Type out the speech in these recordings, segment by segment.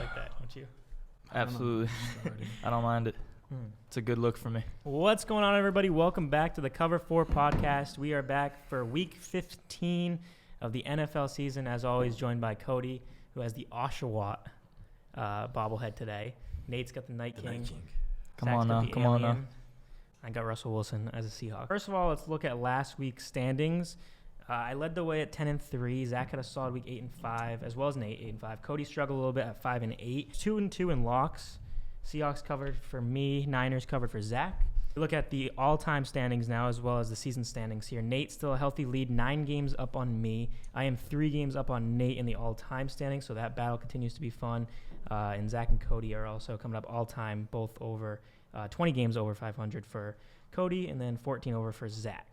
like that, don't you? Absolutely. I don't mind it. It's a good look for me. What's going on, everybody? Welcome back to the Cover 4 podcast. We are back for week 15 of the NFL season, as always, joined by Cody, who has the Oshawott bobblehead today. Nate's got the Night King. Come on now. I got Russell Wilson as a Seahawk. First of all, let's look at last week's standings. I led the way at 10-3. Zach had a solid week 8-5, as well as Nate 8-5. Cody struggled a little bit at 5-8. 2-2 in locks. Seahawks covered for me. Niners covered for Zach. We look at the all-time standings now, as well as the season standings here. Nate still a healthy lead, 9 games up on me. I am 3 games up on Nate in the all-time standings, so that battle continues to be fun. And Zach and Cody are also coming up all-time, both over 20 games over 500 for Cody, and then 14 over for Zach.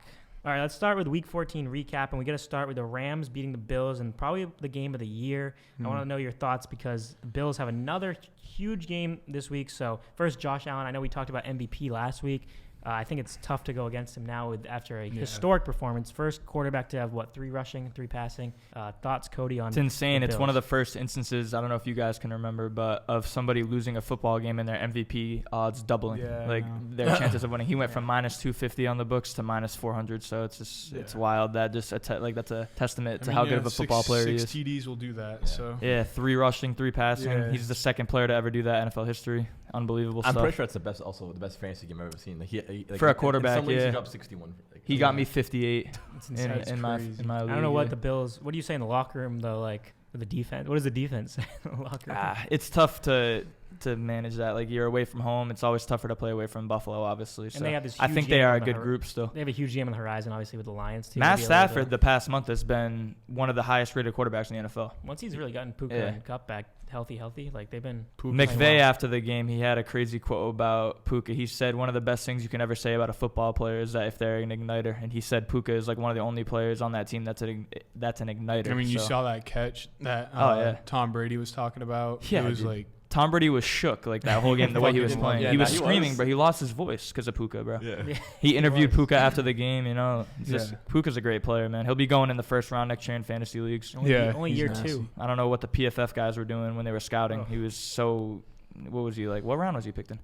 All right, let's start with Week 14 recap, and we got to start with the Rams beating the Bills and probably the game of the year. I want to know your thoughts because the Bills have another huge game this week. So first, Josh Allen. I know we talked about MVP last week. I think it's tough to go against him now after a historic performance. First quarterback to have, 3 rushing, 3 passing. Thoughts, Cody, on It's insane. the It's Bills? one of the first instances, I don't know if you guys can remember, but of somebody losing a football game and their MVP odds doubling. Their chances of winning. He went from minus 250 on the books to minus 400, so it's just it's wild. That just that's a testament to how good of a football player he is. 6 TDs will do that. So 3 rushing, 3 passing. Yeah. He's the second player to ever do that in NFL history. Unbelievable stuff. I'm pretty sure it's the best fantasy game I've ever seen. For a quarterback, in some leagues he dropped 61. He got me 58 in my league. I don't know what the Bills. What do you say in the locker room though? Like with the defense. What does the defense say in the locker room? It's tough to manage that. Like you're away from home. It's always tougher to play away from Buffalo, obviously. So And they have this I huge think they game are on a the good group still. They have a huge game on the horizon, obviously with the Lions too. Matt Stafford, the past month, has been one of the highest rated quarterbacks in the NFL. Once he's really gotten Puka and Cup back healthy, like they've been. McVay after the game, he had a crazy quote about Puka. He said one of the best things you can ever say about a football player is that if they're an igniter, and he said Puka is like one of the only players on that team that's an igniter. I mean, you saw that catch that Tom Brady was talking about. Yeah, it was like Tom Brady was shook like that whole game, the way he was playing. Yeah, he was screaming, but he lost his voice because of Puka, bro. Yeah. He interviewed Puka after the game, Puka's a great player, man. He'll be going in the first round next year in fantasy leagues. Only year nasty. 2. I don't know what the PFF guys were doing when they were scouting. He was what was he like? What round was he picked in?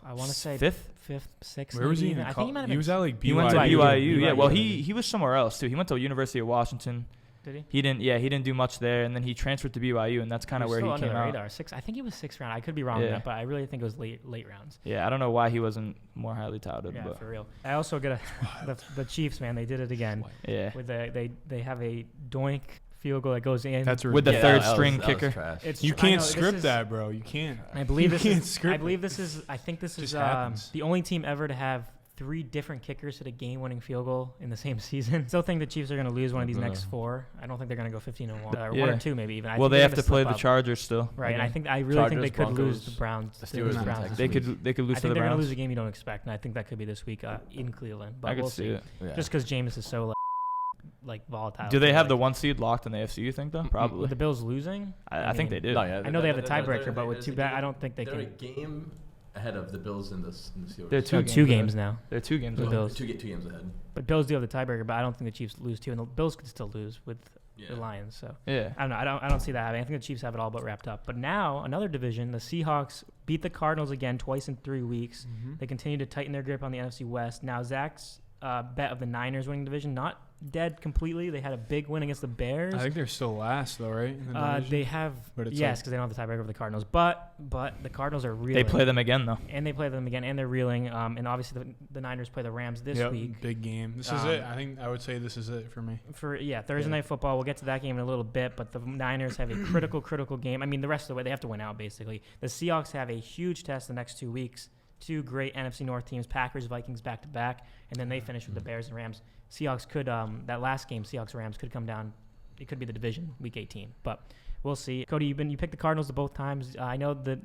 I want to say 5th, 6th. Where was he? I think he might have been. He was at like BYU. He went to BYU. Yeah, well, BYU. he was somewhere else too. He went to University of Washington. Did he? He didn't do much there, and then he transferred to BYU, and that's kind of where he under came the out. radar. I think he was 6th round. I could be wrong on that, but I really think it was late rounds. Yeah, I don't know why he wasn't more highly touted. Yeah, but for real. I also get the Chiefs, man. They did it again. Yeah. With they have a doink field goal that goes in. That's with the third string kicker. You can't script that, bro. You can't. I believe this is. script I believe this is. I think this is happens. the only team ever to have 3 different kickers hit a game-winning field goal in the same season. Still think the Chiefs are going to lose one of these next 4. I don't think they're going to go 15-1 or 1 or 2 maybe even. Well, they have to play the Chargers still. Right, and I really think they could lose the Browns. The Steelers, Browns. They could lose to the I think they're going to Browns. lose a game you don't expect, and I think that could be this week in Cleveland. But I could we'll see it. Yeah. Just because Jameis is so like volatile. Do they have the 1 seed locked in the AFC? You think though? Probably. With the Bills losing? I think they do. No, yeah, I know they have the tiebreaker, but with 2 bad, I don't think they they're can. a game ahead of the Bills and the Steelers. They're Two games now. They're 2 games. The Bills. Two games ahead. But Bills do have the tiebreaker, but I don't think the Chiefs lose 2, and the Bills could still lose with the Lions. So Yeah. I don't know. I don't see that happening. I think the Chiefs have it all but wrapped up. But now another division, the Seahawks beat the Cardinals again twice in 3 weeks. They continue to tighten their grip on the NFC West. Now Zach's bet of the Niners winning division not dead completely. They had a big win against the Bears. I think they're still last though, right? In the division? They have because they don't have the tiebreaker over the Cardinals. But the Cardinals are reeling. They play them again though. And they play them again, and they're reeling. And obviously the Niners play the Rams this week. Big game. This is it. I would say this is it for me. Thursday Night Football. We'll get to that game in a little bit, but the Niners have a critical game. I mean, the rest of the way they have to win out basically. The Seahawks have a huge test the next 2 weeks. 2 great NFC North teams, Packers, Vikings back to back, and then they finish with the Bears and Rams. Seahawks could that last game, Seahawks-Rams could come down. It could be the division week 18, but we'll see. Cody, you picked the Cardinals both times. I know that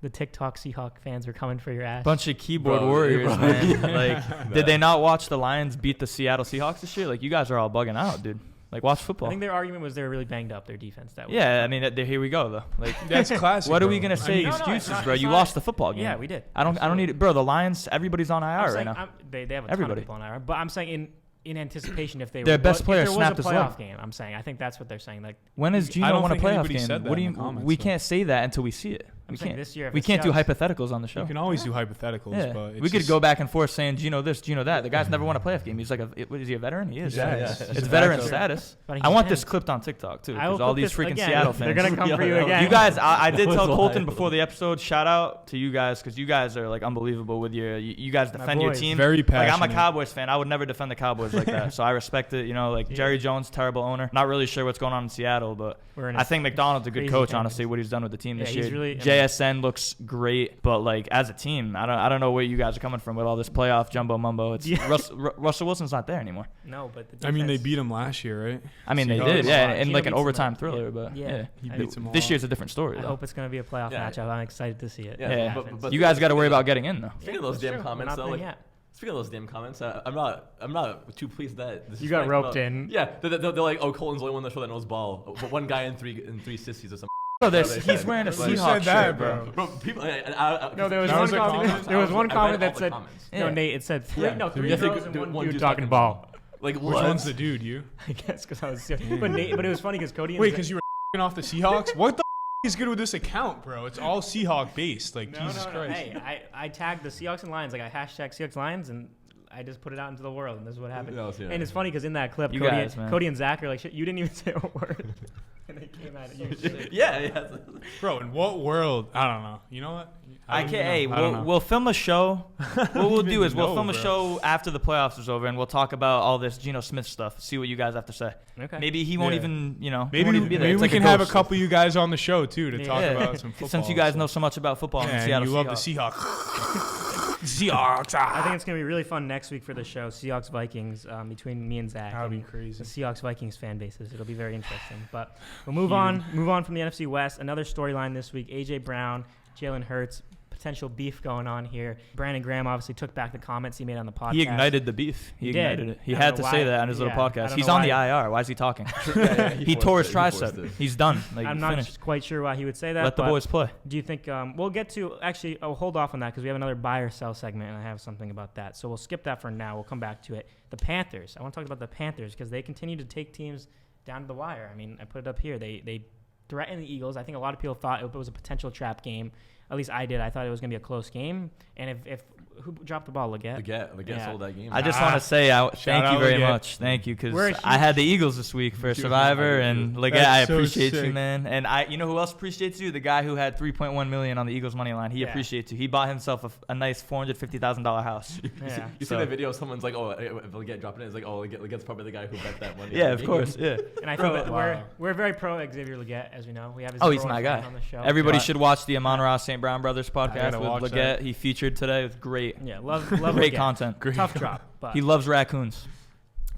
the Tik Tok Seahawk fans were coming for your ass. Bunch of keyboard warriors, man. Like, did they not watch the Lions beat the Seattle Seahawks this year? Like, you guys are all bugging out, dude. Like, watch football. I think their argument was they were really banged up, their defense. That week. Yeah, I mean, here we go, though. Like, that's classic. What are we gonna say? Excuses, bro. You lost the football game. Yeah, we did. I don't need it, bro. The Lions, everybody's on IR right now. They have a ton Everybody. of people on IR, but I'm saying in anticipation if they their were, best player if there was snapped a his leg. playoff game. I'm saying I think that's what they're saying. Like, when has I Gino don't won a think playoff anybody game? said that What do in you? the comments, We though. can't say that until we see it. I'm We saying can't. this year. If We the can't do Seahawks- hypotheticals on the show. You can always do hypotheticals, Yeah. but We could go back and forth saying Gino this, Gino that. The guy's never won a playoff game. He's like, what is he, a veteran? He is. Yeah, It's he's a veteran backup. status. But I want he's this clipped on TikTok too, I will because all clip these this freaking again. Seattle fans. They're gonna come for you again. You guys, I did tell What's Colton live? before the episode. Shout out to you guys because you guys are like unbelievable with you guys My defend your boys. team. Very Like I'm a passionate. Cowboys fan. I would never defend the Cowboys like that. So I respect it. You know, like Jerry Jones, terrible owner. Not really sure what's going on in Seattle, but We're in a I think McDonald's a good crazy coach. time. Honestly, what he's done with the team Yeah, this he's year. really- I mean- JSN looks great, but like as a team, I don't know where you guys are coming from with all this playoff jumbo mumbo. It's Yeah. Russell Wilson's not there anymore. No, but the I mean, they defense- beat him last year, right? I mean, they Seahawks. did, yeah, Gino in like an beats them overtime up. thriller, Yeah. but Yeah. yeah. He I- beats them all. This year's a different story. I though. hope it's gonna be a playoff Yeah. matchup. I'm excited to see it. Yeah, if it Yeah. happens. but You guys got to worry about getting in though. Speaking of those That's damn true. comments, We're though, not like, there yet. speaking of those damn comments, I'm not too pleased that this You is got like roped about- in. Yeah, they're like, oh, Colton's the only one that showed that knows ball. But one guy in three sissies or something. Oh, They he's said. wearing a Who said Seahawks that, shirt, bro? Bro, people. No, there was That one was a comment. comment? There was one I read comment all that the said, comments. "No, Yeah. Nate." It said three. Yeah. No, three Yeah, I think girls and one one dude dude talking talking ball. Like, Which what? one's the dude? You? I guess because I was. But it was funny because Cody. And Wait, Zach- because you were off the Seahawks? What the is good with this account, bro? It's all Seahawk based. Like, Jesus No. Christ. Hey, I tagged the Seahawks and Lions. Like I hashtag Seahawks Lions, and I just put it out into the world, and this is what happened. Yeah. And it's funny because in that clip, You Cody, guys, man. Cody and Zach are like, "Shit, you didn't even say a word," and they came at you. Yeah. Bro, in what world? I don't know. You know what? I don't can't. even know. Hey, I don't know. we'll film a show. What we'll even do is we'll know, film a bro. show after the playoffs is over, and we'll talk about all this Geno Smith stuff. See what you guys have to say. Okay. Maybe he won't Yeah. even, he Maybe, won't even be there. maybe It's we like can a have a ghost. couple of you guys on the show too to talk Yeah. about some football. Since you guys so- know so much about football in the Yeah, and Seattle you love the Seahawks. Seahawks. Seahawks. I think it's gonna be really fun next week for the show, Seahawks Vikings, between me and Zach. That would be and crazy. The Seahawks Vikings fan bases. It'll be very interesting. But we'll move on from the NFC West. Another storyline this week: AJ Brown, Jalen Hurts. Potential beef going on here. Brandon Graham obviously took back the comments he made on the podcast. He ignited the beef. He He did. ignited it. He I don't had know to why- say that on his little yeah, I podcast. don't He's know on the why- IR. Why is he talking? He He tore his forced tricep. it. He's done. Like, I'm not finished. quite sure why he would say that. Let the but boys play. do you think we'll get to actually? I'll hold off on that because we have another buy or sell segment, and I have something about that. So we'll skip that for now. We'll come back to it. The Panthers. I want to talk about the Panthers because they continue to take teams down to the wire. I mean, I put it up here. They threatened the Eagles. I think a lot of people thought it was a potential trap game. At least I did. I thought it was going to be a close game. And if who dropped the ball, Leggett? Leggett Yeah. sold that game. I just want to say thank you out very Leggett. much. Thank you, We're a because I had the Eagles this week for Survivor, and like, That's I so appreciate you, sick. man. And you know who else appreciates you? The guy who had 3.1 million on the Eagles money line. He Yeah. appreciates you. He bought himself a nice $450,0and house. Yeah. You see the video? Someone's like, "Oh, if Leggett dropped it," it's like, "Oh, Leggett's probably the guy who bet that money." Yeah, of course. Yeah. And I Bro, think that wow. we're very pro Xavier Leggett, as we know. We have his Oh, he's pro my fans guy. on the show. Everybody Yeah. should watch the Amon Ross St. Brown Brothers I podcast gotta with watch Leggett. He featured today. It was great. Yeah, love Great Leggett. content. Tough drop, but He loves raccoons.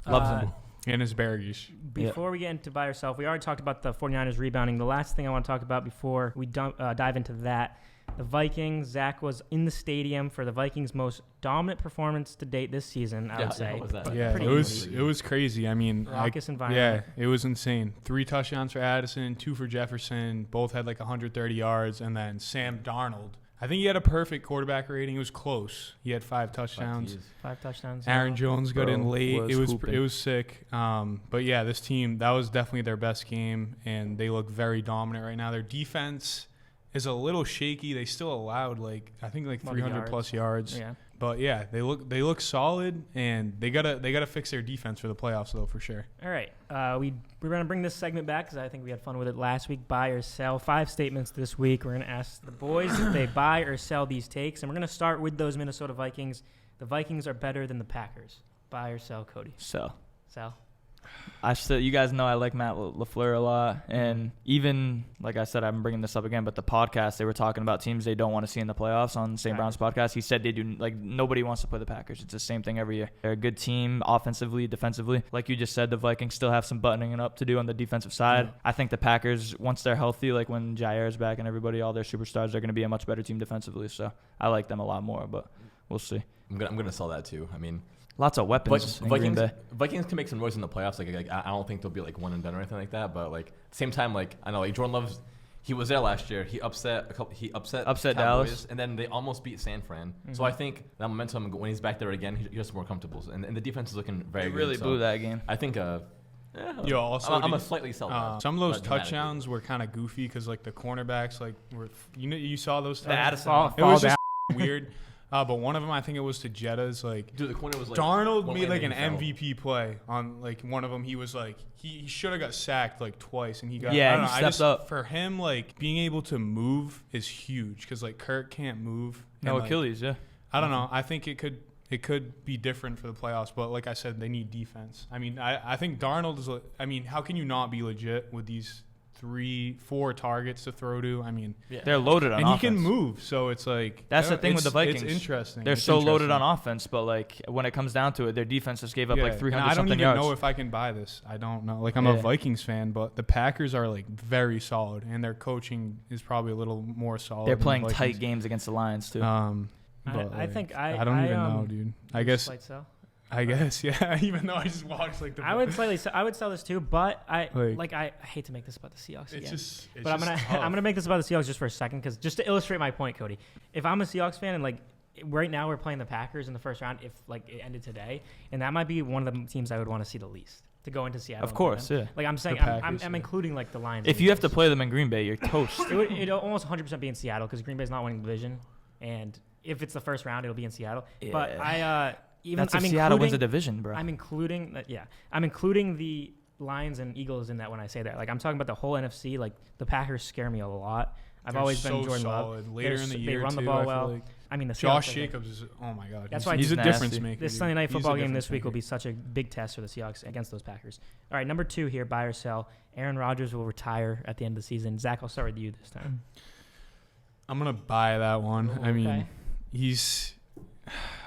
Loves them. And asparagus. before we get into buy or sell, we already talked about the 49ers rebounding. The last thing I want to talk about before we dive into that, the Vikings. Zach was in the stadium for the Vikings' most dominant performance to date this season, I would say. How was that? Yeah, Pretty it was crazy. I mean, Raucous yeah, environment. it was insane. 3 touchdowns for Addison, 2 for Jefferson. Both had like 130 yards, and then Sam Darnold. I think he had a perfect quarterback rating. It was close. He had 5 touchdowns. 5 touchdowns. Aaron Jones got in Bro late. was hooping. It was sick. But yeah, this team, that was definitely their best game, and they look very dominant right now. Their defense is a little shaky. They still allowed I think 300 plus yards. Yeah. But yeah, they look solid, and they gotta fix their defense for the playoffs though, for sure. All right. We're going to bring this segment back because I think we had fun with it last week. Buy or sell. 5 statements this week. We're going to ask the boys if they buy or sell these takes. And we're going to start with those Minnesota Vikings. The Vikings are better than the Packers. Buy or sell, Cody? So. Sell. You guys know I like Matt LaFleur a lot, and even like I said, I'm bringing this up again, but the podcast, they were talking about teams they don't want to see in the playoffs on St. Brown's podcast. He said they do, nobody wants to play the Packers. It's the same thing every year. They're a good team offensively, defensively. Like you just said, the Vikings still have some buttoning it up to do on the defensive side. I think the Packers, once they're healthy, like when Jair's back and everybody, all their superstars, are going to be a much better team defensively. So I like them a lot more, but we'll see. I'm gonna sell that too. I mean, Lots of weapons in Green Bay. Vikings can make some noise in the playoffs. Like I don't think they'll be one and done or anything like that. But at the same time, I know Jordan Love's He was there last year. He upset Cowboys, Dallas, and then they almost beat San Fran. So I think that momentum, when he's back there again, he's just more comfortable. And the defense is looking very good. They really blew that game. I think. I'm a slightly sell that. Some of those touchdowns were kind of goofy because like the cornerbacks were you saw those. The Addison. It was just weird. But one of them, I think it was to Jetta's. Like, dude, the corner was like Darnold made like an MVP play on like one of them. He was like he should have got sacked like twice, and he got he stepped up. For him, like being able to move is huge because like Kirk can't move. No, and, Achilles, like, I don't know. I think it could be different for the playoffs, but like I said, they need defense. I mean, I think Darnold is. I mean, how can you not be legit with these 3-4 targets to throw to? I mean, they're loaded on offense. And he can move, so it's like that's the thing with the Vikings. It's interesting. They're so loaded on offense, but like when it comes down to it, their defense just gave up like 300 I don't something even yards. know if I can buy this. I don't know. Like I'm a Vikings fan, but the Packers are like very solid, and their coaching is probably a little more solid. They're playing tight games against the Lions too. But I think I don't even know, dude. I guess, yeah. Even though I just watched like the. I would sell this too, but I hate to make this about the Seahawks again. But I'm gonna make this about the Seahawks just for a second, because just to illustrate my point, Cody. If I'm a Seahawks fan and like right now we're playing the Packers in the first round, if like it ended today, and that might be one of the teams I would want to see the least to go into Seattle. Of course, yeah. Like I'm saying, I'm including like the Lions. If you have to play them in Green Bay, you're toast. It'd almost 100% be in Seattle because Green Bay's not winning the division, and if it's the first round, it'll be in Seattle. Yeah. But Seattle wins the division, bro. I'm including the Lions and Eagles in that when I say that. Like I'm talking about the whole NFC. Like the Packers scare me a lot. They're always been Jordan Love. Later in the year, they run the ball well. I mean, the Josh Jacobs is. Oh my God. That's why he's a difference maker. This Sunday night football game this week will be such a big test for the Seahawks against those Packers. All right, number 2 here, buy or sell. Aaron Rodgers will retire at the end of the season. Zach, I'll start with you this time. I'm gonna buy that one. Okay. I mean,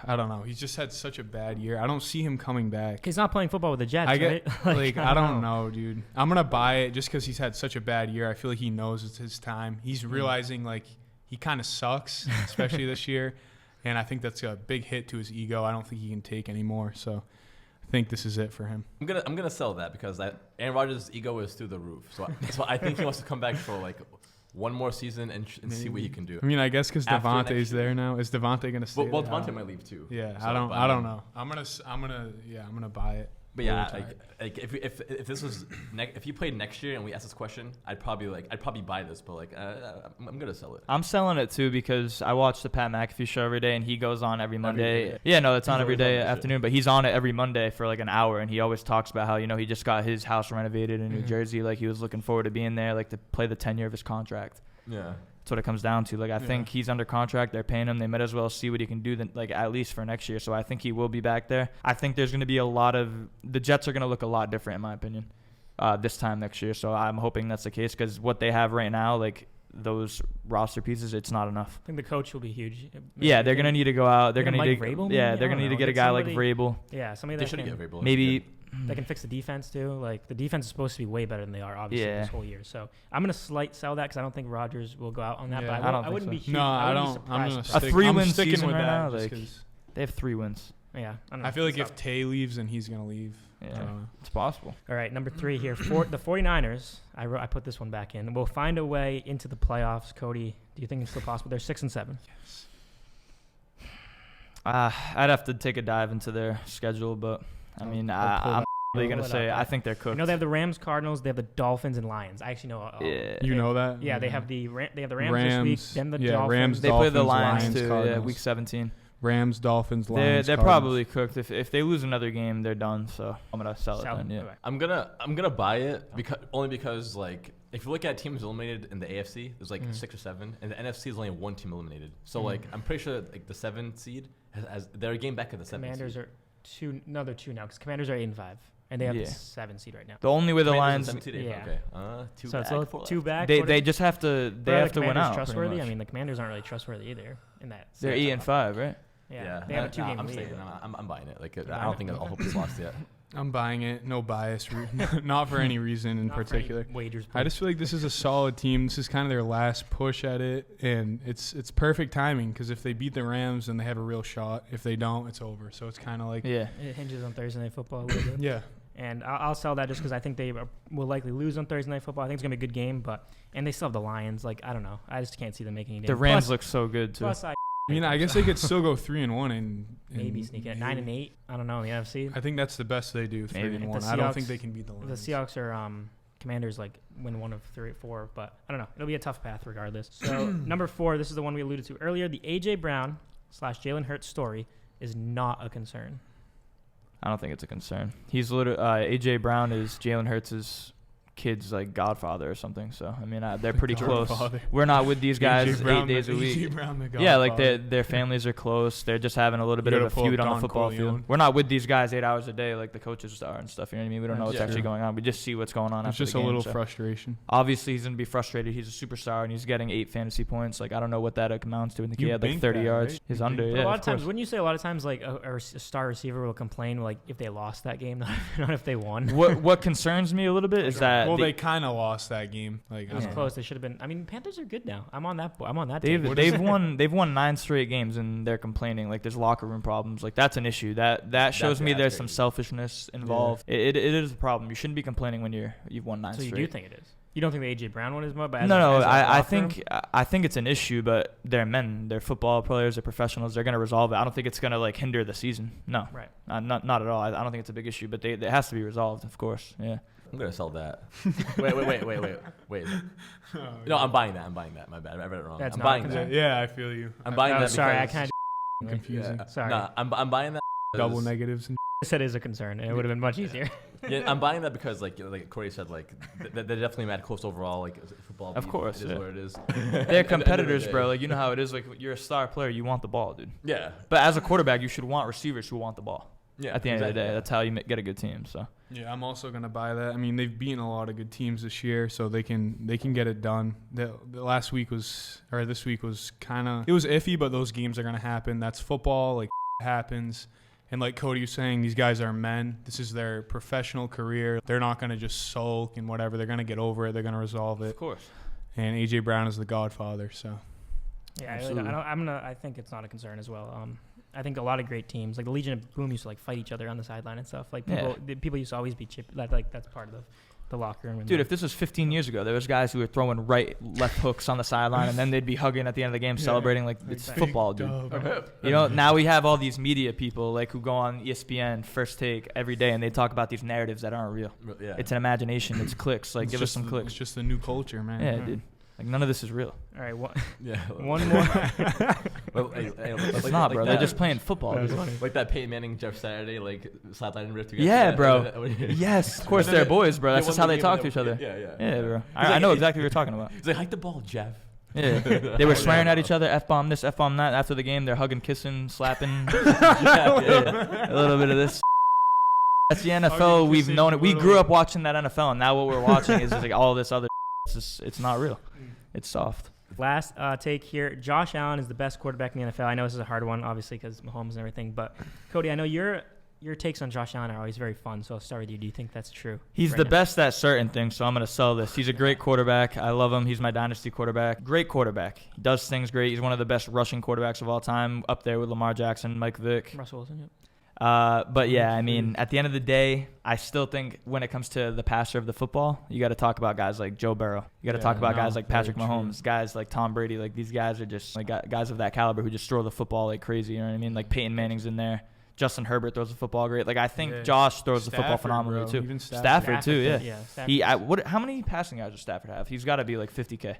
I don't know. He's just had such a bad year. I don't see him coming back. He's not playing football with the Jets, right? I don't know, dude. I'm going to buy it just because he's had such a bad year. I feel like he knows it's his time. He's realizing, like, he kind of sucks, especially this year. And I think that's a big hit to his ego. I don't think he can take anymore. So I think this is it for him. I'm gonna sell that because Aaron Rodgers' ego is through the roof. So I think he wants to come back for, like, one more season and see what he can do. I mean, I guess because Devontae's there now. Is Devontae gonna stay? Well, Devontae might leave too. Yeah, so, I don't know. I'm gonna buy it. But yeah, like if this was if he played next year and we asked this question, I'd probably buy this. But like I'm gonna sell it. I'm selling it too because I watch the Pat McAfee show every day and he goes on every Monday. Yeah, no, it's on every day afternoon, but he's on it every Monday for like an hour, and he always talks about how he just got his house renovated in New Jersey. Like he was looking forward to being there, like to play the 10 year of his contract. Yeah. That's what it comes down to. Like I think he's under contract. They're paying him. They might as well see what he can do, like at least for next year. So I think he will be back there. I think there's going to be the Jets are going to look a lot different in my opinion this time next year. So I'm hoping that's the case because what they have right now, like those roster pieces, it's not enough. I think the coach will be huge. Yeah, they're going to need to go out. They're going to need Vrabel, they're going to need to get a guy like Vrabel. Yeah, somebody they that should get Vrabel. Maybe. They can fix the defense too. Like the defense is supposed to be way better than they are, obviously, this whole year. So I'm gonna sell that because I don't think Rodgers will go out on that. Yeah, but I wouldn't be huge. No, I don't. I'm a 3-win season season with right that. now. Like, they have 3 wins. Yeah, I feel like if Tay leaves, then he's gonna leave. Yeah, it's possible. All right, number 3 here. The 49ers. I put this one back in. Will find a way into the playoffs. Cody, do you think it's still possible? They're 6-7. Yes. I'd have to take a dive into their schedule, but I mean, I'm probably going to say I think they're cooked. They have the Rams, Cardinals, they have the Dolphins, and Lions. I actually know. You know that? Yeah, they have the Rams this week, then the Dolphins. Rams, they Dolphins, play the Lions too. Cardinals. Yeah, week 17. Rams, Dolphins, Lions. They're probably cooked. If they lose another game, they're done. So I'm gonna sell it then. Yeah. Okay. I'm gonna buy it because like if you look at teams eliminated in the AFC, there's like 6 or 7, and the NFC is only 1 team eliminated. So like I'm pretty sure like the 7th seed has they're a game back at the 7th. Commanders seed. are 2. No, they're 2 now because Commanders are 8-5, and they have the 7th seed right now. The only way the Commanders Lions. Yeah. Okay. 2 so back. It's 2 back. They just have to. They have to win out. Trustworthy. I mean, the Commanders aren't really trustworthy either. In that. They're 8-5, right? Yeah. They have a 2-game lead. I'm buying it. Like I don't think all hope is lost yet. I'm buying it. No bias. Not for any reason in particular. Wagers. I just feel like this is a solid team. This is kind of their last push at it, and it's perfect timing because if they beat the Rams, then they have a real shot. If they don't, it's over. So it's kind of like it hinges on Thursday Night Football a little bit. Yeah. And I'll sell that just because I think they will likely lose on Thursday Night Football. I think it's going to be a good game, and they still have the Lions. Like, I don't know. I just can't see them making any. The Rams look so good, too. Plus, I mean, I guess they could still go 3-1 and maybe sneak it 9-8. I don't know in the NFC. I think that's the best they do. 3-1. I don't think they can beat the Lions. The Seahawks are Commanders like win 1 of 3 or 4, but I don't know. It'll be a tough path regardless. So number 4, this is the one we alluded to earlier. The AJ Brown / Jalen Hurts story is not a concern. I don't think it's a concern. He's literally AJ Brown is Jalen Hurts' kid's like godfather or something. So I mean, they're pretty close. We're not with these guys 8 days a week. Yeah, like their families are close. They're just having a little bit of a feud on the football field. We're not with these guys 8 hours a day like the coaches are and stuff. You know what I mean? We don't know what's actually going on. We just see what's going on. It's after just the game, a little frustration. Obviously, he's gonna be frustrated. He's a superstar and he's getting 8 fantasy points. Like I don't know what that amounts to. I think he had like 30 yards. Right? He's under. Yeah, a lot of times, wouldn't you say a lot of times like a star receiver will complain like if they lost that game, not if they won? What concerns me a little bit is that they kind of lost that game. Like it was close. They should have been. I mean, Panthers are good now. I'm on that. They've won 9 straight games and they're complaining like there's locker room problems. Like that's an issue. That shows me there's some selfishness involved. Yeah. It is a problem. You shouldn't be complaining when you've won 9 straight. So you do think it is? You don't think the AJ Brown one is more? But I think it's an issue, but they're men. They're football players. They're professionals. They're gonna resolve it. I don't think it's gonna like hinder the season. No, right? Not at all. I don't think it's a big issue, but it has to be resolved, of course. Yeah. I'm gonna sell that. Wait. No, I'm buying that. My bad. I read it wrong. That's I'm buying that. Yeah, I feel you. I'm buying that. Sorry, I kind of confusing. Yeah. Sorry. Nah, I'm buying that. Double negatives. And that is a concern. It would have been much easier. Yeah, I'm buying that because like Cody said, like they're definitely mad close overall. Like football. Of course, it is what it is. They're competitors, bro. Like you know how it is. Like you're a star player, you want the ball, dude. Yeah. But as a quarterback, you should want receivers who want the ball. Yeah. At the end of the day, that's how you get a good team. So. Yeah, I'm also gonna buy that. I mean, they've beaten a lot of good teams this year, so they can get it done. The this week was kind of it was iffy, but those games are gonna happen. That's football. Like happens. And like Cody was saying, these guys are men. This is their professional career. They're not going to just sulk and whatever. They're going to get over it. They're going to resolve it. Of course. And A.J. Brown is the godfather, so. Yeah, I think it's not a concern as well. I think a lot of great teams, like the Legion of Boom, used to like fight each other on the sideline and stuff. Like people used to always be chipped. Like that's part of the locker room. Dude, if this was 15 years ago, there was guys who were throwing left hooks on the sideline, and then they'd be hugging at the end of the game, celebrating like it's football, dude. You know, now we have all these media people like who go on ESPN, First Take every day, and they talk about these narratives that aren't real. Yeah. It's an imagination. It's clicks. Like, give us some clicks. It's just the new culture, man. Yeah, dude. Like none of this is real. All right, one more. It's not, bro. They're just playing football. Like that Peyton Manning, Jeff Saturday, like sideline rift. Yeah, bro. Yes, of course they're boys, bro. That's just how they talk to each other. Yeah, bro. I know exactly what you're talking about. He's like, hike the ball, Jeff. Yeah, they were swearing at each other, F-bomb this, F-bomb that. After the game, they're hugging, kissing, slapping. A little bit of this. That's the NFL. We've known it. We grew up watching that NFL, and now what we're watching is like all this other. It's not real. It's soft. Last take here. Josh Allen is the best quarterback in the NFL. I know this is a hard one, obviously, because Mahomes and everything. But, Cody, I know your takes on Josh Allen are always very fun, so I'll start with you. Do you think that's true? He's the best at certain things, so I'm going to sell this. He's a great quarterback. I love him. He's my dynasty quarterback. Great quarterback. He does things great. He's one of the best rushing quarterbacks of all time, up there with Lamar Jackson, Mike Vick. Russell Wilson, yep. But yeah, I mean, at the end of the day, I still think when it comes to the passer of the football, you got to talk about guys like Joe Burrow. You got to talk about guys like Patrick Mahomes, guys like Tom Brady. Like these guys are just like guys of that caliber who just throw the football like crazy. You know what I mean? Like Peyton Manning's in there. Justin Herbert throws the football great. Like I think Josh throws the football phenomenally too. Even Stafford too, yeah. Stafford. How many passing yards does Stafford have? He's got to be like 50K.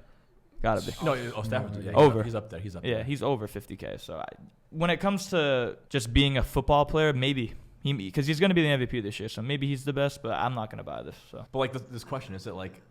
Got to be. No, Stafford. Yeah, over. He's up there. Yeah, he's over 50K. So when it comes to just being a football player, maybe. Because he's going to be the MVP this year, so maybe he's the best, but I'm not going to buy this. So. But like this question, is it like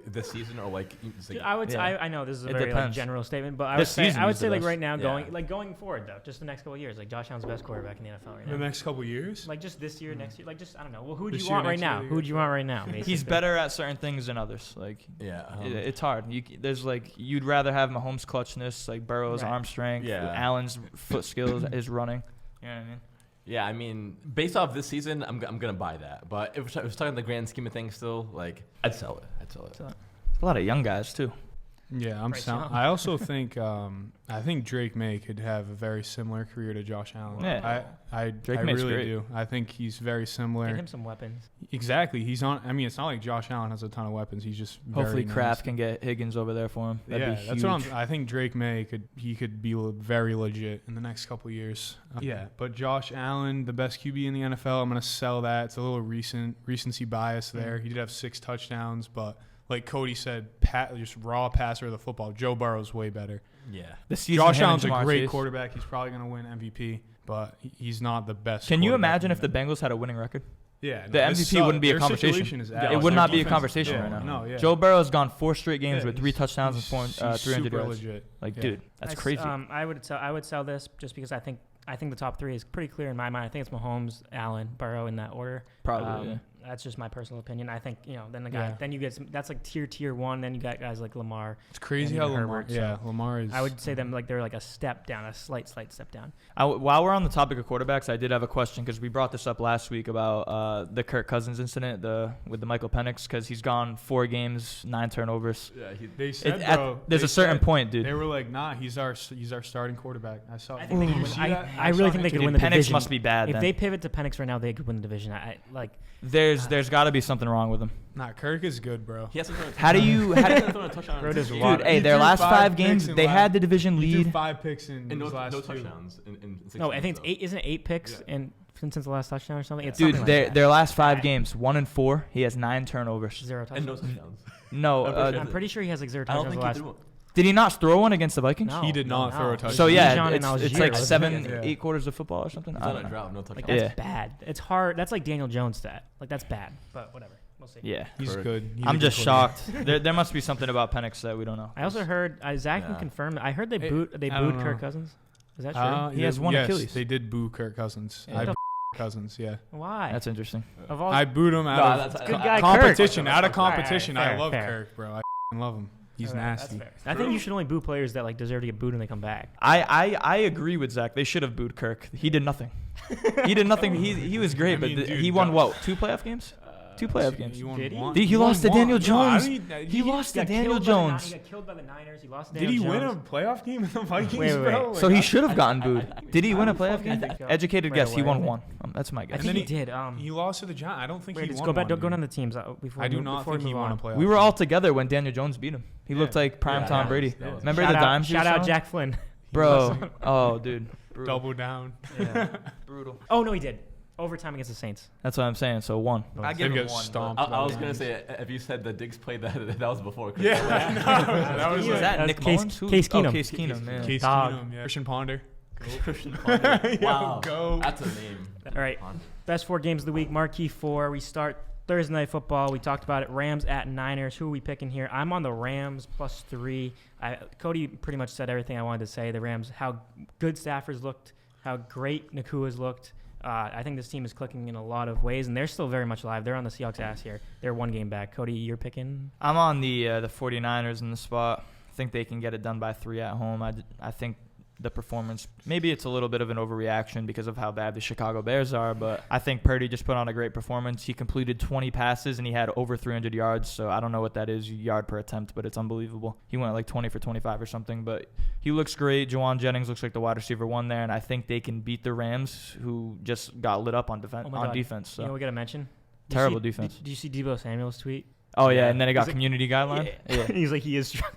this season or like? Dude, I would. I know this is a very like, general statement, but I would say like right now, going forward though, just the next couple of years, like Josh Allen's the best quarterback in the NFL right now. The next couple of years, like just this year, next year, like just I don't know. Well, who do you want right now? Who do you want right now? He's better at certain things than others. Like it's hard. There's like you'd rather have Mahomes' clutchness, like Burrow's arm strength, Allen's foot skills, his running. You know what I mean? Yeah, I mean, based off this season, I'm gonna buy that. But if we're talking the grand scheme of things, still, like, I'd sell it. A lot of young guys too. Yeah, I'm Bryce sound. Young. I also think I think Drake May could have a very similar career to Josh Allen. Yeah. I Drake May's really great. do. I think he's very similar. Get him some weapons. Exactly. He's on. I mean, it's not like Josh Allen has a ton of weapons. He's just Hopefully very Kraft nice. can get Higgins over there for him. That'd be huge. That's what I think. Drake May could be very legit in the next couple of years. But Josh Allen, the best QB in the NFL, I'm gonna sell that. It's a little recency bias there. He did have 6 touchdowns, but like Cody said, just raw passer of the football. Joe Burrow's way better. Yeah. Josh Allen's a great quarterback. He's probably gonna win MVP, but he's not the best. Can you quarterback imagine in if the Bengals had a winning record? Yeah, The MVP wouldn't be a conversation. It would not be a conversation right now. No, yeah. Joe Burrow's gone 4 straight games with 3 he's- touchdowns he's- and he's 300 super yards. legit. Like, Yeah. dude, that's crazy. I would sell this just because I think the top 3 is pretty clear in my mind. I think it's Mahomes, Allen, Burrow in that order. Probably. Yeah. That's just my personal opinion. I think then you get that's like tier 1. Then you got guys like Lamar. It's crazy and how even Lamar. Herbert, Yeah, so Lamar is. I would say them like they're like a step down, a slight step down. While we're on the topic of quarterbacks, I did have a question because we brought this up last week about the Kirk Cousins incident with the Michael Penix, because he's gone 4 games, 9 turnovers. Yeah. They said, There's a certain point, dude. They were like, nah, he's our starting quarterback. I saw. I think they Did could you win. see that? I really think they could win the Penix division. must be bad. If Then. they pivot to Penix right now, they could win the division. There's got to be something wrong with him. Nah, Kirk is good, bro. He hasn't thrown a How do you? How do, thrown a touchdown. Bro, in does 6 water- dude, hey, He their threw last 5 picks games, in they last- had the division He threw lead. 5 picks in and his last no 2. touchdowns in 6 No, I games, think it's though. 8. Isn't it 8 picks Yeah. and since the last touchdown or something? It's Dude, something like that. their last 5 games, 1-4. He has 9 turnovers. 0 And no touchdowns. touchdowns. No, I'm pretty sure he has like 0 I don't touchdowns. think the he last. threw one. did he not throw one against the Vikings? No, He did not throw a touchdown. So yeah, Dijon and it's Algier, like wasn't it? 7, Yeah. 8 quarters of football or something. He's I on don't a know. drought, no Like touchdowns. that's Yeah. bad. It's hard. That's like Daniel Jones stat. Like that's bad. But whatever. We'll see. Yeah, He's Kirk. good. He's a I'm good just quarterback. shocked. There must be something about Penix that we don't know. I also heard Zach can Yeah. confirm. I heard they Hey, booed I don't Kirk know. Cousins. Is that true? He has one yes, Achilles. They did boo Kirk Cousins. Yeah. I The booed Cousins. Yeah. Why? That's interesting. Of all I booed him out No, of that's good guy, competition. Kirk. Out of All right, competition, fair, I love fair. Kirk, bro. I f***ing love him. He's Okay, that's nasty. fair. I think you should only boo players that like deserve to get booed when they come back. I agree with Zach. They should have booed Kirk. He did nothing. He did nothing. He was great, I mean, but dude, he won Josh- what? 2 playoff games? 2 playoff games. He won Did he? one. He lost to won Daniel one. Jones. No, I mean, He lost to Got Daniel killed by the Jones. He got killed by the Niners. He lost to Did he Daniel win a Jones. playoff game in the Vikings, Wait, bro? So he should have gotten booed. Did he win a playoff fucking game? think so. Educated Right guess. He away, I won think. 1. That's my I guess. think then he he- did. He lost to the Giants. I don't think Wait, he let's won go back. one, Don't go dude. down the teams before. I do we- not before think we he move won a on. playoff We were game. all together when Daniel Jones beat him. He looked like prime Tom Brady. that was- Remember Shout the out- dimes? he was Shout out throwing? Jack Flynn. Bro. Oh, dude. Brutal. Double down. Yeah. Brutal. Oh no, he did. Overtime against the Saints. That's what I'm saying. So 1. I give They him got 1. stomped. I was by gonna the say, if you said that Diggs played that was before. Chris. Yeah, that was Is like that That's Nick Case- Mullins? Who- Case Oh, Keenum. Case Keenum, man. Case Dog. Keenum, yeah. Christian Ponder. Christian Ponder. Yo, Wow, go. that's a name. All right. Ponder. Best 4 games of the week. Marquee 4. We start Thursday Night Football. We talked about it. Rams at Niners. Who are we picking here? I'm on the Rams +3. Cody pretty much said everything I wanted to say. The Rams, how good Stafford's looked, how great Nakua's looked. I think this team is clicking in a lot of ways, and they're still very much alive. They're on the Seahawks' ass here. They're 1 game back. Cody, you're picking? I'm on the 49ers in the spot. I think they can get it done by 3 at home. I think the performance, maybe it's a little bit of an overreaction because of how bad the Chicago Bears are, but I think Purdy just put on a great performance. He completed 20 passes, and he had over 300 yards, so I don't know what that is, yard per attempt, but it's unbelievable. He went like 20 for 25 or something, but he looks great. Jawan Jennings looks like the wide receiver 1 there, and I think they can beat the Rams, who just got lit up on Oh my on God. defense. So. You know what we got to mention? Terrible defense. Did you see Deebo Samuel's tweet? Oh, yeah, and then it got He's like- community guideline. Yeah. He's like, he is struggling.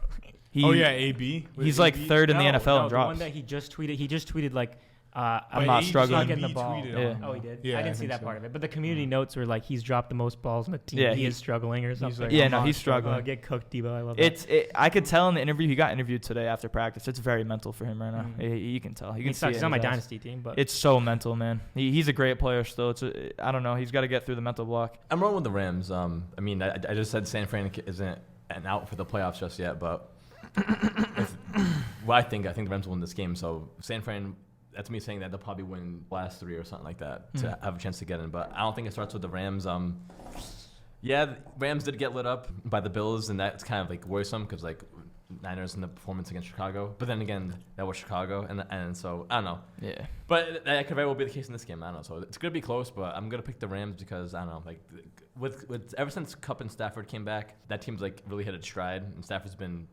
Oh yeah, AB. He's like 3rd in the NFL in The one drops. that he just tweeted like, I'm not struggling. Not getting the ball. tweeted Yeah. on him. Oh, he did? Yeah, I didn't see think that so. part of it. But the community notes were like, he's dropped the most balls on the team. Yeah, he he- is struggling or something. like, Yeah, I'm no, not he's struggling. Get cooked, Deebo. I love that. I could tell in the interview, he got interviewed today after practice. It's very mental for him right now. Mm. You can tell. You He can see sucks. it He's in on my his eyes. dynasty team, but It's so mental, man. He's a great player still. I don't know. He's got to get through the mental block. I'm rolling with the Rams. I mean, I just said San Fran isn't an out for the playoffs just yet, but I think the Rams will win this game. So San Fran, that's me saying that they'll probably win last 3 or something like that to have a chance to get in. But I don't think it starts with the Rams. Yeah, the Rams did get lit up by the Bills, and that's kind of like worrisome because like Niners in the performance against Chicago. But then again, that was Chicago, and so I don't know. Yeah. But that could very well be the case in this game. I don't know. So it's gonna be close, but I'm gonna pick the Rams because I don't know. Like with ever since Kupp and Stafford came back, that team's like really hit its stride, and Stafford's been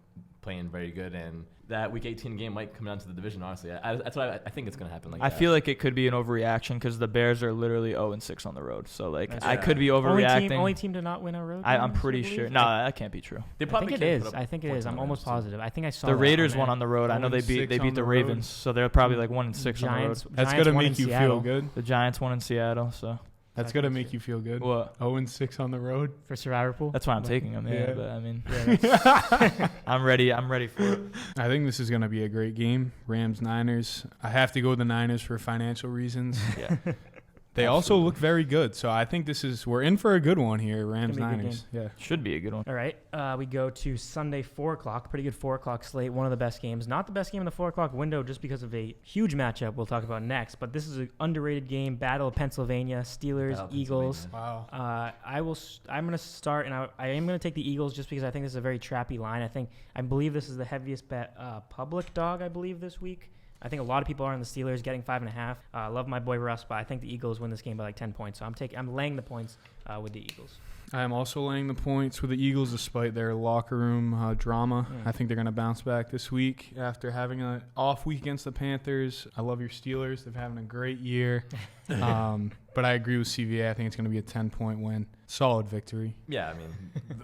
playing very good, and that Week 18 game might come down to the division. Honestly, that's what I think it's gonna happen. Like I feel like it could be an overreaction because the Bears are literally 0-6 on the road. So like I right. could be overreacting. Only team to not win a road. I'm pretty sure. No, that can't be true. They I probably think it is. I think it is. I'm almost positive. I think I saw the that Raiders won on the road. I know they 0-6 beat on the the Ravens, road. so they're probably like 1-6 on the road. That's Giants gonna won in make you Seattle. feel good. The Giants won in Seattle, so That's gonna make you feel good. what? 0-6 on the road. for Survivor Pool. That's why I'm taking them. Yeah, Yeah. but I mean, Yeah, I'm ready for it. I think this is gonna be a great game. Rams-Niners. I have to go with the Niners for financial reasons. Yeah. They also look very good, so I think we're in for a good one here. gonna be a good Rams-Niners. Yeah. Should be a good one. All right, we go to Sunday 4 o'clock. Pretty good 4 o'clock slate. One of the best games. Not the best game in the 4 o'clock window, just because of a huge matchup we'll talk about next. But this is an underrated game. Battle of Pennsylvania. Steelers, Battle of Eagles. Pennsylvania. I'm gonna start, and I am gonna take the Eagles just because I think this is a very trappy line. I believe this is the heaviest bet public dog. I believe this week. I think a lot of people are on the Steelers, getting 5.5. I love my boy Russ, but I think the Eagles win this game by like 10 points. So I'm laying the points with the Eagles. I am also laying the points with the Eagles despite their locker room drama. I think they're going to bounce back this week after having an off week against the Panthers. I love your Steelers. They're having a great year. But I agree with CVA. I think it's going to be a 10-point win. Solid victory. Yeah, I mean,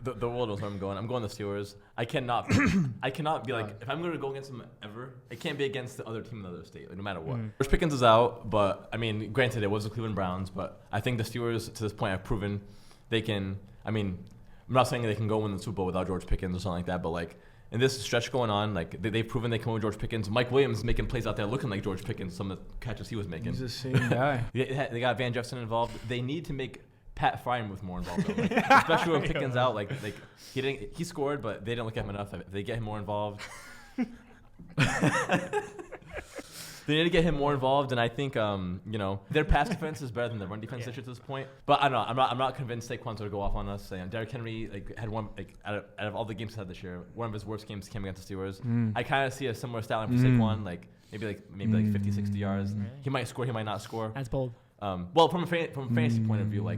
the world knows where I'm going. I'm going the Steelers. I cannot be like, if I'm going to go against them ever, it can't be against the other team in the other state, like, no matter what. George Pickens is out, but, I mean, granted, it was the Cleveland Browns, but I think the Steelers, to this point, have proven they can, I mean, I'm not saying they can go win the Super Bowl without George Pickens or something like that, but, like, in this stretch going on, like, they've proven they can win George Pickens. Mike Williams making plays out there looking like George Pickens, some of the catches he was making. He's the same guy. They got Van Jefferson involved. They need to make Pat Frymuth more involved, though. Like, especially when Pickens out. Like he scored, but they didn't look at him enough. If they get him more involved. They need to get him more involved, and I think their pass defense is better than their run defense at this point. But I don't know. I'm not convinced Saquon's going to go off on us. And Derrick Henry had one out of all the games he's had this year, one of his worst games came against the Steelers. I kind of see a similar style for Saquon, maybe 50, 60 yards. He might score, he might not score. That's bold. Well, from a fantasy point of view, like,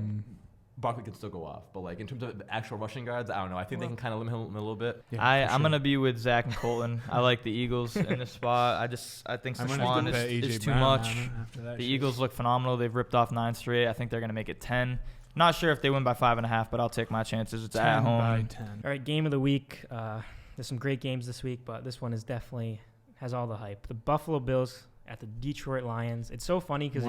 Barkley can still go off, but like in terms of the actual rushing guards, I don't know. I think they can kind of limit him a little bit. Yeah, I'm gonna be with Zach and Colton. I like the Eagles in this spot. I think Saquon is too much. The Eagles look phenomenal. They've ripped off 9 straight. I think they're gonna make it 10. Not sure if they win by 5.5, but I'll take my chances. It's at home. By 10. All right, game of the week. There's some great games this week, but this one is definitely has all the hype. The Buffalo Bills at the Detroit Lions. It's so funny because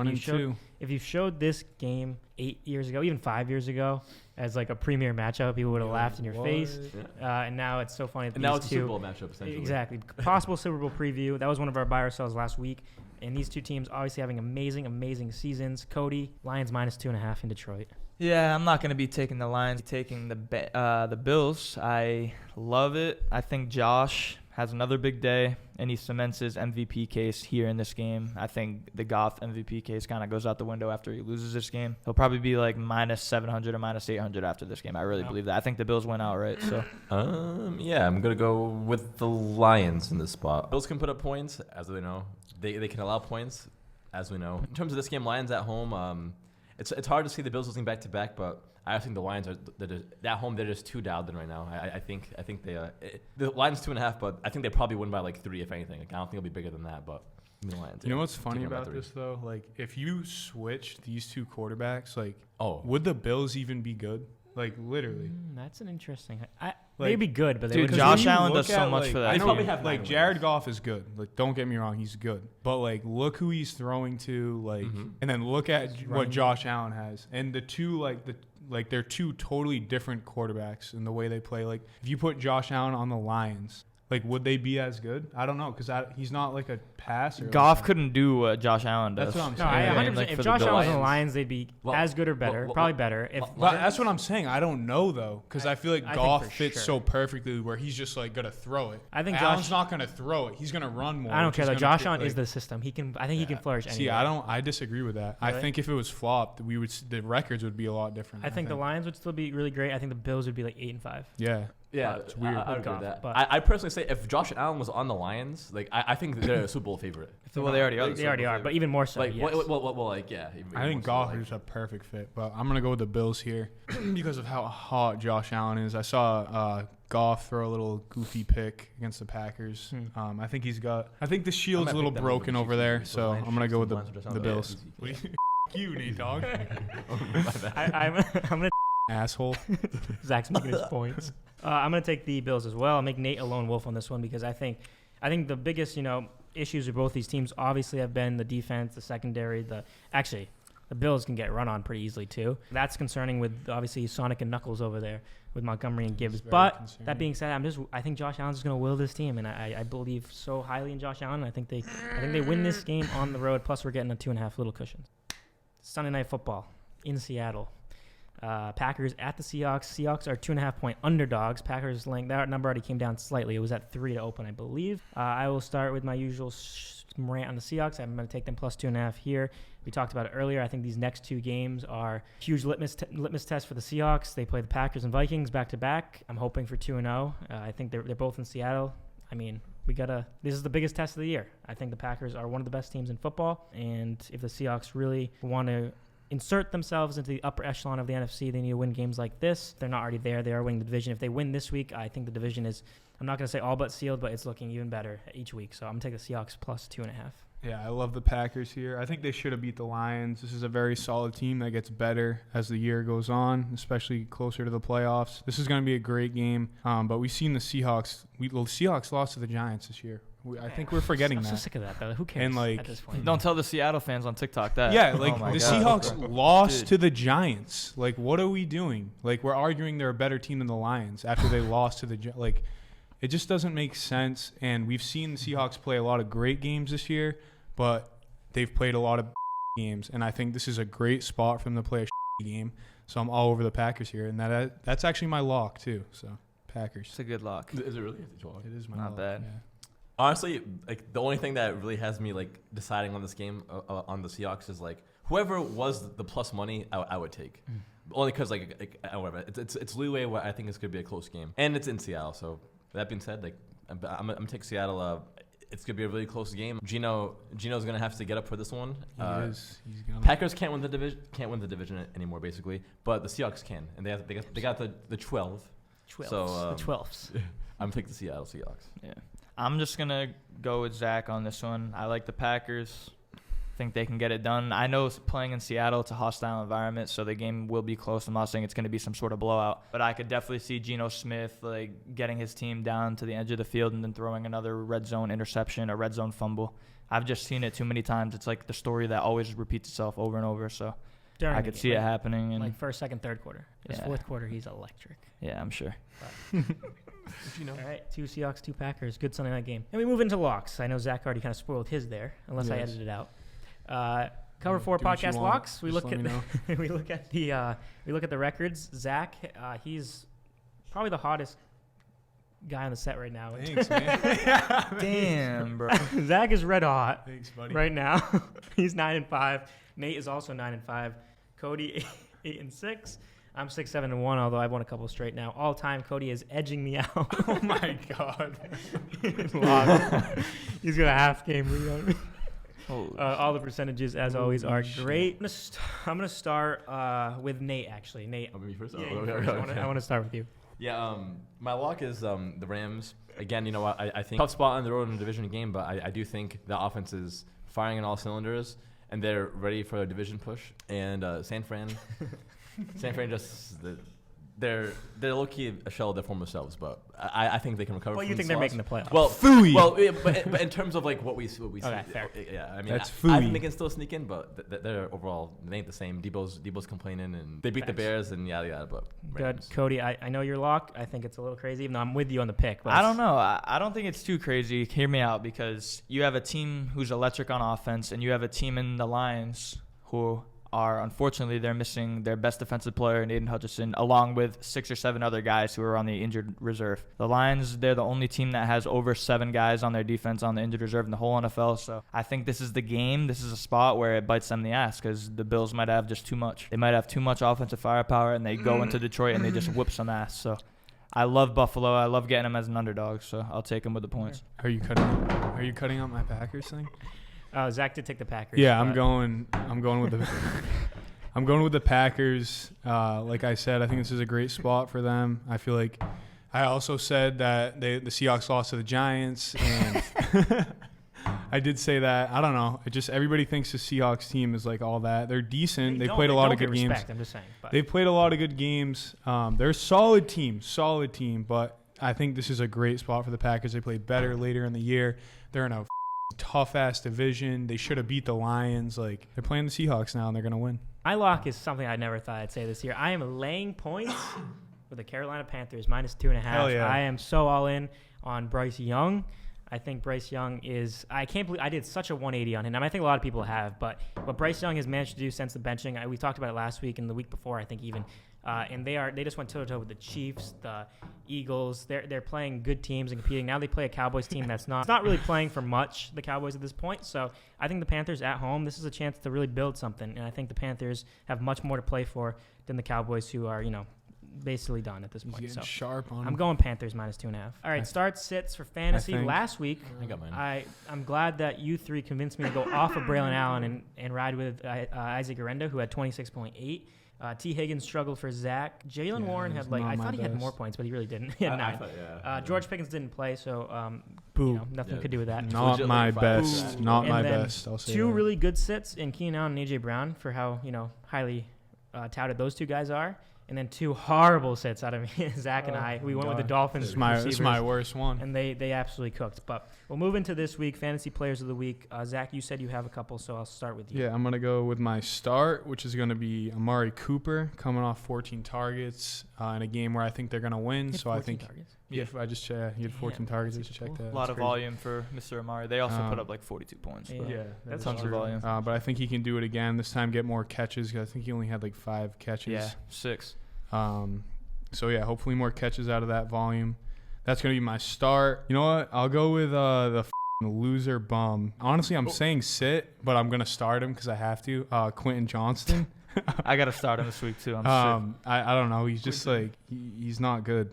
if you showed this game 8 years ago, even 5 years ago, as like a premier matchup, people would have laughed in your face. And now it's so funny. And now it's a Super Bowl matchup, essentially. Exactly. Possible Super Bowl preview. That was one of our buy or sells last week. And these two teams obviously having amazing seasons. Cody, Lions -2.5 in Detroit. Yeah, I'm not going to be taking the Lions, taking the Bills. I love it. I think Josh has another big day, and he cements his MVP case here in this game. I think the Goff MVP case kind of goes out the window after he loses this game. He'll probably be like -700 or -800 after this game. I really believe that. I think the Bills win outright. So, yeah, I'm gonna go with the Lions in this spot. Bills can put up points, as we know. They can allow points, as we know. In terms of this game, Lions at home, it's hard to see the Bills losing back to back, but I think the Lions at home. They're just too dialed in right now. I think they the Lions 2.5, but I think they probably win by like 3 if anything. Like, I don't think it'll be bigger than that. But the Lions. You know what's funny about this though? Like, if you switch these two quarterbacks, like, would the Bills even be good? Like, literally. That's an interesting. They'd be good, but dude, Josh Allen does so much for that. I probably have like Jared Goff is good. Like, don't get me wrong, he's good. But like, look who he's throwing to. Like, and then look at what Josh Allen has, and the two they're two totally different quarterbacks in the way they play. Like, if you put Josh Allen on the Lions, like, would they be as good? I don't know, because he's not like a passer. Goff couldn't do what Josh Allen does. That's what I'm saying. No, 100%. If Josh Allen was on the Lions, they'd be as good or better. Probably better. But that's what I'm saying. I don't know, though, because I feel like Goff fits so perfectly where he's just like going to throw it. I think Allen's not going to throw it. He's going to run more. I don't care, though. Josh Allen is the system. He can flourish anywhere. See, I disagree with that. Really? I think if it was flopped, the records would be a lot different. I think the Lions would still be really great. I think the Bills would be like 8-5. Yeah, it's weird. I agree with that. I personally say if Josh Allen was on the Lions, like, I think they're a Super Bowl favorite. Well, they already are. They already are, but even more so. Like, yes. I think Goff is a perfect fit, but I'm gonna go with the Bills here because of how hot Josh Allen is. I saw Goff throw a little goofy pick against the Packers. I think the shield's a little broken over there, so I'm gonna go with the Bills. You, Nate Dogg. I'm gonna Asshole. Zach's making his points. I'm gonna take the Bills as well. I'll make Nate a lone wolf on this one because I think the biggest issues with both these teams obviously have been the defense, the secondary. The Bills can get run on pretty easily too. That's concerning with obviously Sonic and Knuckles over there with Montgomery and Gibbs. But that being said, I think Josh Allen's going to will this team, and I believe so highly in Josh Allen. I think they win this game on the road. Plus, we're getting a 2.5 little cushion. Sunday Night Football in Seattle. Packers at the Seahawks. Seahawks are 2.5-point underdogs. Packers that number already came down slightly. It was at 3 to open, I believe. I will start with my usual rant on the Seahawks. I'm going to take them plus 2.5 here. We talked about it earlier. I think these next 2 games are huge litmus test for the Seahawks. They play the Packers and Vikings back to back. I'm hoping for 2-0. I think they're both in Seattle. I mean, this is the biggest test of the year. I think the Packers are one of the best teams in football, and if the Seahawks really want to insert themselves into the upper echelon of the NFC, they need to win games like this. They're not already there. They are winning the division. If they win this week, I think the division is, I'm not going to say all but sealed, but it's looking even better each week. So I'm going to take the Seahawks plus 2.5. Yeah, I love the Packers here. I think they should have beat the Lions. This is a very solid team that gets better as the year goes on, especially closer to the playoffs. This is going to be a great game. But we've seen the Seahawks. The Seahawks lost to the Giants this year. I think we're forgetting that. I'm so sick of that, though. Who cares and at this point? Don't tell the Seattle fans on TikTok that. Yeah, the Seahawks lost to the Giants. Like, what are we doing? Like, we're arguing they're a better team than the Lions after they lost to the Giants. Like, it just doesn't make sense. And we've seen the Seahawks play a lot of great games this year, but they've played a lot of games. And I think this is a great spot for them to play a game. So I'm all over the Packers here. And that's actually my lock, too. So, Packers. It's a good lock. Is it really? It is my Not lock. bad. Yeah. Honestly, like the only thing that really has me like deciding on this game on the Seahawks is like whoever was the plus money, I would take. Only because whatever, it's leeway where I think it's gonna be a close game, and it's in Seattle. So that being said, like I'm gonna take Seattle. It's gonna be a really close game. Gino's gonna have to get up for this one. He is. He's gonna. Packers can't win the division anymore, basically, but the Seahawks can, and they got the 12. So the 12s. I'm taking the Seattle Seahawks. Yeah. I'm just going to go with Zach on this one. I like the Packers. Think they can get it done. I know playing in Seattle, it's a hostile environment, so the game will be close. I'm not saying it's going to be some sort of blowout, but I could definitely see Geno Smith like getting his team down to the edge of the field and then throwing another red zone interception, a red zone fumble. I've just seen it too many times. It's like the story that always repeats itself over and over, so I could see it happening. And like first, second, third quarter. This fourth quarter, he's electric. Yeah, I'm sure. All right, 2 Seahawks, 2 Packers. Good Sunday night game. And we move into locks. I know Zach already kind of spoiled his there, unless I edited it out. Cover 4 podcast locks. We look at we look at the records. Zach, he's probably the hottest guy on the set right now. Thanks, man. Damn, bro. Zach is red hot. Thanks, buddy. Right now. He's 9-5. Nate is also 9-5. Cody 8-6. I'm 6-7-1, although I've won a couple straight now. All time, Cody is edging me out. Oh my God. He's got a half game lead on me. All the percentages, as always, are great. I'm gonna start with Nate. Actually, Nate. Me first. Yeah, I want to start with you. Yeah. My lock is the Rams. Again, you know what? I think tough spot on the road in a division game, but I do think the offense is firing on all cylinders, and they're ready for a division push. And San Fran just they're low-key a shell of their former selves, but I think they can recover. Well, from you think the they're loss. making the playoffs? Well, Phooey. Well, yeah, but in terms of like what we see, okay, fair. Yeah, I mean, That's I phooey. think they can still sneak in, but they're overall they ain't the same. Debo's complaining, and they beat the Bears, and yada yada. But Good, Rams. Cody. I know your lock. I think it's a little crazy, even though I'm with you on the pick. But I don't know. I don't think it's too crazy. Hear me out, because you have a team who's electric on offense, and you have a team in the Lions who are, unfortunately, they're missing their best defensive player, Aiden Hutchinson, along with 6 or 7 other guys who are on the injured reserve. The Lions, they're the only team that has over 7 guys on their defense on the injured reserve in the whole NFL. So I think this is the game. This is a spot where it bites them in the ass, because the Bills might have just too much. They might have too much offensive firepower, and they go into Detroit and they just whip some ass. So I love Buffalo. I love getting them as an underdog, so I'll take them with the points. Are you cutting out my Packers thing? Zach did take the Packers. Yeah, I'm going with the I'm going with the Packers. Like I said, I think this is a great spot for them. I feel like I also said that the Seahawks lost to the Giants, and I did say that. I don't know. Everybody thinks the Seahawks team is like all that. They're decent. They played a lot of good games. I'm just saying. They've played a lot of good games. They're a solid team, but I think this is a great spot for the Packers. They played better later in the year. They're in a tough-ass division. They should have beat the Lions. Like, they're playing the Seahawks now, and they're going to win. My lock is something I never thought I'd say this year. I am laying points with the Carolina Panthers, -2.5. Hell yeah. I am so all in on Bryce Young. I think Bryce Young is – I can't believe I did such a 180 on him. I think a lot of people have, but what Bryce Young has managed to do since the benching, we talked about it last week and the week before, I think even, and they just went toe-to-toe with the Chiefs, the Eagles. They're playing good teams and competing. Now they play a Cowboys team that's not really playing for much, the Cowboys at this point. So I think the Panthers at home, this is a chance to really build something, and I think the Panthers have much more to play for than the Cowboys, who are, basically done at this point. So sharp on I'm going Panthers -2.5. All right, start sits for fantasy. Last week, I got mine. I'm glad that you three convinced me to go off of Braylon Allen and ride with Isaac Arenda, who had 26.8. T. Higgins struggled for Zach. Jalen Warren had I thought he had more points, but he really didn't. He had 9. George Pickens didn't play, so nothing could do with that. Not my best. Not my best. I'll say two really good sits in Keenan Allen and AJ Brown for how highly touted those two guys are. And then two horrible sits out of me, Zach and I. We went with the Dolphins. This is my worst one. And they absolutely cooked. But we'll move into this week, Fantasy Players of the Week. Zach, you said you have a couple, so I'll start with you. Yeah, I'm going to go with my start, which is going to be Amari Cooper, coming off 14 targets in a game where I think they're going to win. So I think targets? Yeah, I just checked. He had 14 targets. I just checked that. A lot of volume for Mr. Amari. They also put up 42 points. Yeah, that's tons of volume. But I think he can do it again. This time get more catches, because I think he only had 5 catches. Yeah, 6. So yeah, hopefully more catches out of that volume. That's gonna be my start. You know what? I'll go with the loser bum. Honestly, I'm saying sit, but I'm gonna start him because I have to. Quentin Johnston. I gotta start him this week too. I don't know. He's just he's not good.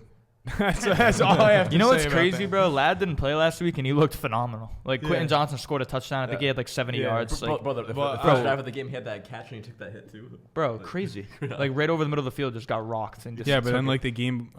That's all I have to say. You know what's about crazy, that. bro? Lad didn't play last week, and he looked phenomenal. Quentin Johnson scored a touchdown. I think he had 70 yards. The first drive of the game, he had that catch, and he took that hit too. Bro, crazy. Right over the middle of the field, just got rocked. And just but then the game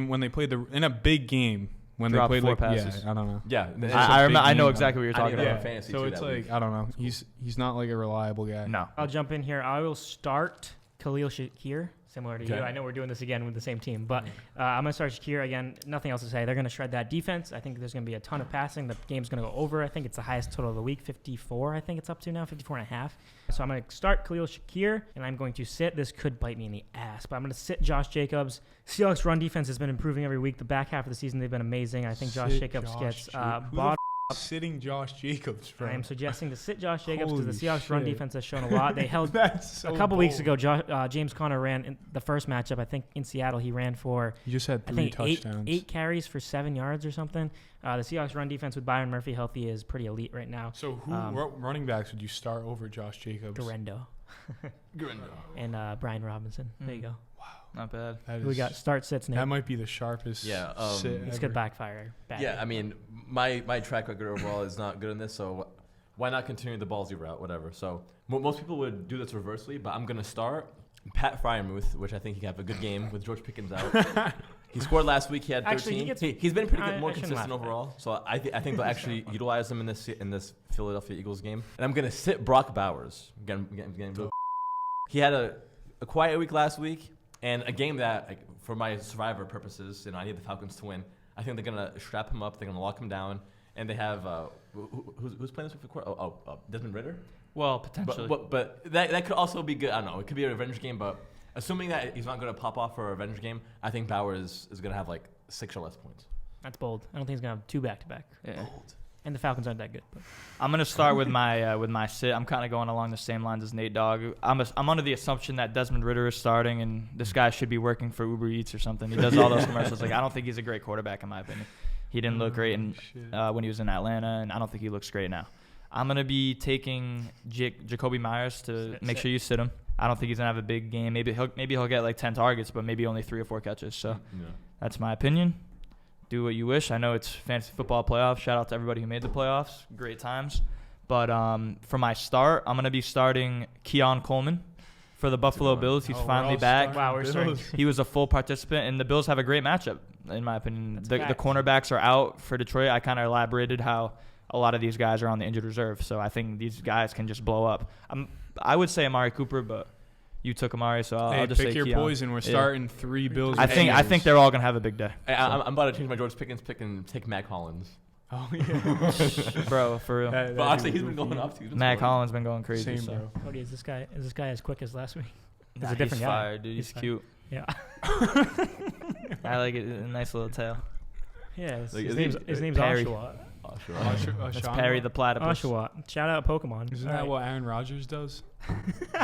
when they played in a big game, when dropped they played 4 passes. I don't know. Yeah, I know exactly what you're talking about. Fantasy so it's I don't know. He's not a reliable guy. No. I'll jump in here. I will start Khalil Shakir. Similar to you. I know we're doing this again with the same team, but I'm going to start Shakir again. Nothing else to say. They're going to shred that defense. I think there's going to be a ton of passing. The game's going to go over. I think it's the highest total of the week, 54. I think it's up to now, 54.5. So I'm going to start Khalil Shakir, and I'm going to sit. This could bite me in the ass, but I'm going to sit Josh Jacobs. Seahawks run defense has been improving every week. The back half of the season, they've been amazing. I think Josh Jacobs gets bottom. Sitting Josh Jacobs, bro. I am suggesting to sit Josh Jacobs because the Seahawks shit. run defense has shown a lot. They held so a couple weeks ago. James Conner ran in the first matchup. I think in Seattle he ran for he just had 3 touchdowns, 8 carries for 7 yards or something. The Seahawks run defense with Byron Murphy healthy is pretty elite right now. So who running backs would you start over Josh Jacobs? Garendo. And Brian Robinson. There you go. Wow, not bad. We got start sits now. That might be the sharpest. Yeah, sit this ever. could backfire. Yeah, I mean, my track record overall is not good in this, so why not continue the ballsy route, whatever. So most people would do this reversely, but I'm going to start Pat Fryermuth, which I think he can have a good game with George Pickens out. He scored last week. He had 13. Actually, he's been pretty good, more consistent overall. So I think they'll actually utilize him in this Philadelphia Eagles game. And I'm going to sit Brock Bowers. He had a quiet week last week, and a game that, for my survivor purposes, I need the Falcons to win. I think they're going to strap him up. They're going to lock him down. And they have who's playing this week for court? Desmond Ridder? Well, potentially. But that could also be good. I don't know. It could be a revenge game, but assuming that he's not going to pop off for a revenge game, I think Bowers is going to have 6 or less points. That's bold. I don't think he's going to have 2 back-to-back. Yeah. Bold. And the Falcons aren't that good. But. I'm gonna start with my sit. I'm kind of going along the same lines as Nate Dogg. I'm under the assumption that Desmond Ridder is starting, and this guy should be working for Uber Eats or something. He does all those commercials. I don't think he's a great quarterback in my opinion. He didn't look great when he was in Atlanta, and I don't think he looks great now. I'm gonna be taking Jacoby Myers to make sure you sit him. I don't think he's gonna have a big game. Maybe he'll get 10 targets, but maybe only 3 or 4 catches. So that's my opinion. Do what you wish. I know it's fantasy football playoffs. Shout out to everybody who made the playoffs. Great times. But for my start, I'm going to be starting Keon Coleman for the Buffalo Bills. He's finally back. Wow, we're starting. He was a full participant, and the Bills have a great matchup. in my opinion. That's The facts. cornerbacks are out for Detroit. I kind of elaborated how a lot of these guys are on the injured reserve. So I think these guys can just blow up. I would say Amari Cooper, but you took Amari, so I'll just say pick your Keon. poison. We're starting 3 Bills. I think they're all going to have a big day. I'm about to change my George Pickens pick and take Mac Hollins. Oh, yeah. Bro, for real. But actually, he's been going off too. Mac Hollins been going crazy. Same, so. bro. Cody, is this guy as quick as last week? He's Nah, a different he's guy. fire, dude. He's He's cute. Yeah. I like it. A nice little tail. Yeah. Like, His name's Perry. Oshawa. Oh, sure. That's Perry the platypus. Oshawa. Shout out Pokemon. Isn't All that right. what Aaron Rodgers does?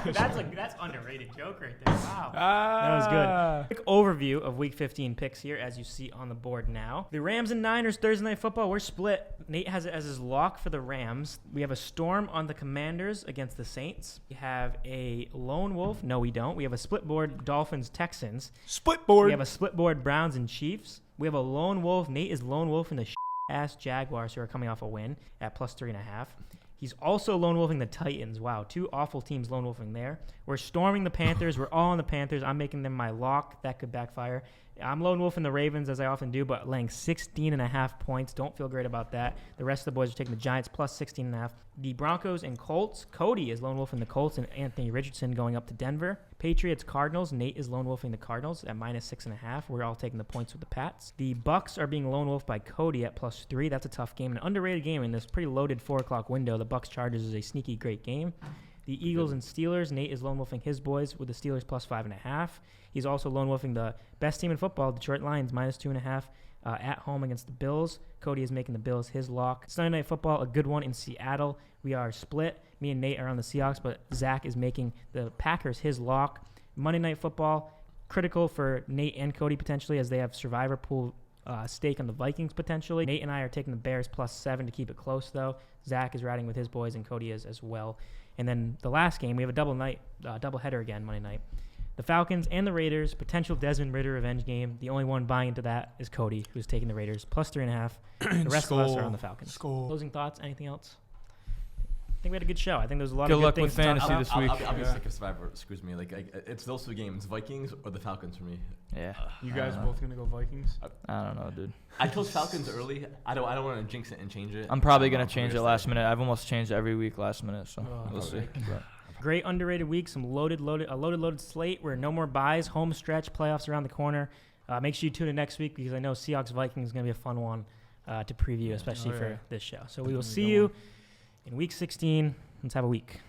That's underrated joke right there. Wow. That was good. Quick overview of Week 15 picks here, as you see on the board now. The Rams and Niners Thursday Night Football. We're split. Nate has it as his lock for the Rams. We have a storm on the Commanders against the Saints. We have a lone wolf. No, we don't. We have a split board Dolphins Texans. Split board. We have a split board Browns and Chiefs. We have a lone wolf. Nate is lone wolf in the ass Jaguars, who are coming off a win at +3.5. He's also lone wolfing the Titans. Wow, 2 awful teams lone wolfing there. We're storming the Panthers. We're all on the Panthers. I'm making them my lock. That could backfire. I'm lone wolfing the Ravens, as I often do, but laying 16.5 points. Don't feel great about that. The rest of the boys are taking the Giants +16.5. The Broncos and Colts. Cody is lone wolfing the Colts and Anthony Richardson going up to Denver. Patriots, Cardinals. Nate is lone wolfing the Cardinals at -6.5. We're all taking the points with the Pats. The Bucks are being lone wolfed by Cody at +3. That's a tough game, an underrated game in this pretty loaded 4 o'clock window. The Bucks Chargers is a sneaky great game. The Eagles and Steelers. Nate is lone wolfing his boys with the Steelers +5.5. He's also lone wolfing the best team in football, Detroit Lions, -2.5 at home against the Bills. Cody is making the Bills his lock. Sunday Night Football, a good one in Seattle. We are split. Me and Nate are on the Seahawks, but Zach is making the Packers his lock. Monday Night Football, critical for Nate and Cody potentially, as they have survivor pool stake on the Vikings potentially. Nate and I are taking the Bears +7 to keep it close, though. Zach is riding with his boys, and Cody is as well. And then the last game, we have a double header again Monday night. The Falcons and the Raiders, potential Desmond Ridder revenge game. The only one buying into that is Cody, who's taking the Raiders +3.5. The rest of us are on the Falcons. Closing thoughts? Anything else? I think we had a good show. I think there's a lot of good things with fantasy this week. I'll be sick if Survivor screws me. Like it's those 2 games, Vikings or the Falcons for me. Yeah. You guys both gonna go Vikings? I don't know, dude. I chose Falcons early. I don't want to jinx it and change it. I'm probably going to change it last minute. I've almost changed every week last minute, so we'll okay. see. But Great underrated week. Some loaded slate where no more buys. Home stretch. Playoffs around the corner. Make sure you tune in next week, because I know Seahawks Vikings is going to be a fun one to preview, especially for this show. So we will see you in week 16. Let's have a week.